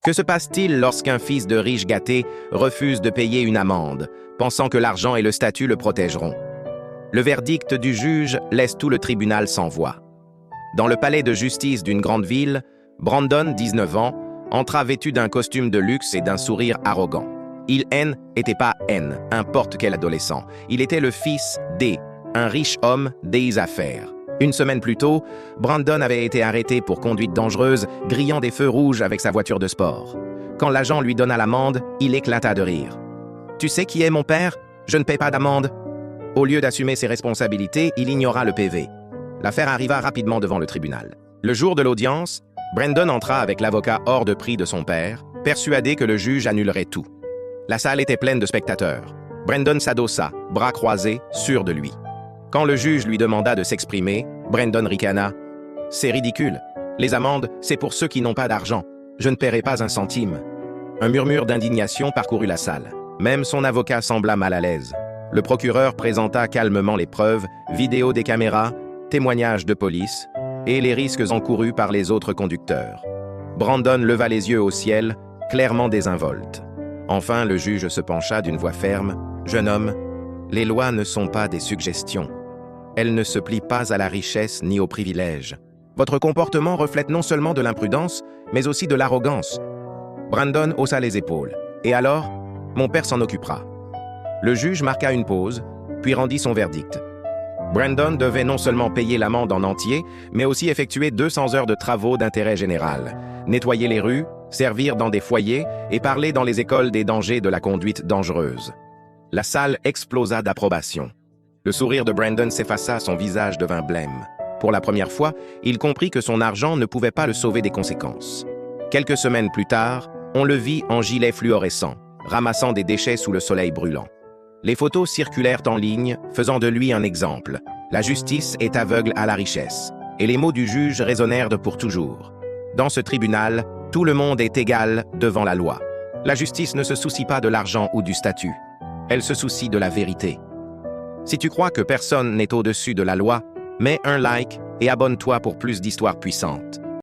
Que se passe-t-il lorsqu'un fils de riche gâté refuse de payer une amende, pensant que l'argent et le statut le protégeront? Le verdict du juge laisse tout le tribunal sans voix. Dans le palais de justice d'une grande ville, Brandon, 19 ans, entra vêtu d'un costume de luxe et d'un sourire arrogant. Il n'était pas n'importe quel adolescent. Il était le fils un riche homme des affaires. Une semaine plus tôt, Brandon avait été arrêté pour conduite dangereuse, grillant des feux rouges avec sa voiture de sport. Quand l'agent lui donna l'amende, il éclata de rire. « Tu sais qui est mon père? Je ne paie pas d'amende. » Au lieu d'assumer ses responsabilités, il ignora le PV. L'affaire arriva rapidement devant le tribunal. Le jour de l'audience, Brandon entra avec l'avocat hors de prix de son père, persuadé que le juge annulerait tout. La salle était pleine de spectateurs. Brandon s'adossa, bras croisés, sûr de lui. Quand le juge lui demanda de s'exprimer, Brandon ricana. « C'est ridicule. Les amendes, c'est pour ceux qui n'ont pas d'argent. Je ne paierai pas un centime. » Un murmure d'indignation parcourut la salle. Même son avocat sembla mal à l'aise. Le procureur présenta calmement les preuves, vidéos des caméras, témoignages de police et les risques encourus par les autres conducteurs. Brandon leva les yeux au ciel, clairement désinvolte. Enfin, le juge se pencha d'une voix ferme. « Jeune homme, les lois ne sont pas des suggestions. Elles ne se plient pas à la richesse ni aux privilèges. Votre comportement reflète non seulement de l'imprudence, mais aussi de l'arrogance. » Brandon haussa les épaules. « Et alors, mon père s'en occupera. » Le juge marqua une pause, puis rendit son verdict. Brandon devait non seulement payer l'amende en entier, mais aussi effectuer 200 heures de travaux d'intérêt général, nettoyer les rues, servir dans des foyers et parler dans les écoles des dangers de la conduite dangereuse. La salle explosa d'approbation. Le sourire de Brandon s'effaça, son visage devint blême. Pour la première fois, il comprit que son argent ne pouvait pas le sauver des conséquences. Quelques semaines plus tard, on le vit en gilet fluorescent, ramassant des déchets sous le soleil brûlant. Les photos circulèrent en ligne, faisant de lui un exemple. La justice est aveugle à la richesse. Et les mots du juge résonnèrent de pour toujours. Dans ce tribunal, tout le monde est égal devant la loi. La justice ne se soucie pas de l'argent ou du statut. Elle se soucie de la vérité. Si tu crois que personne n'est au-dessus de la loi, mets un like et abonne-toi pour plus d'histoires puissantes.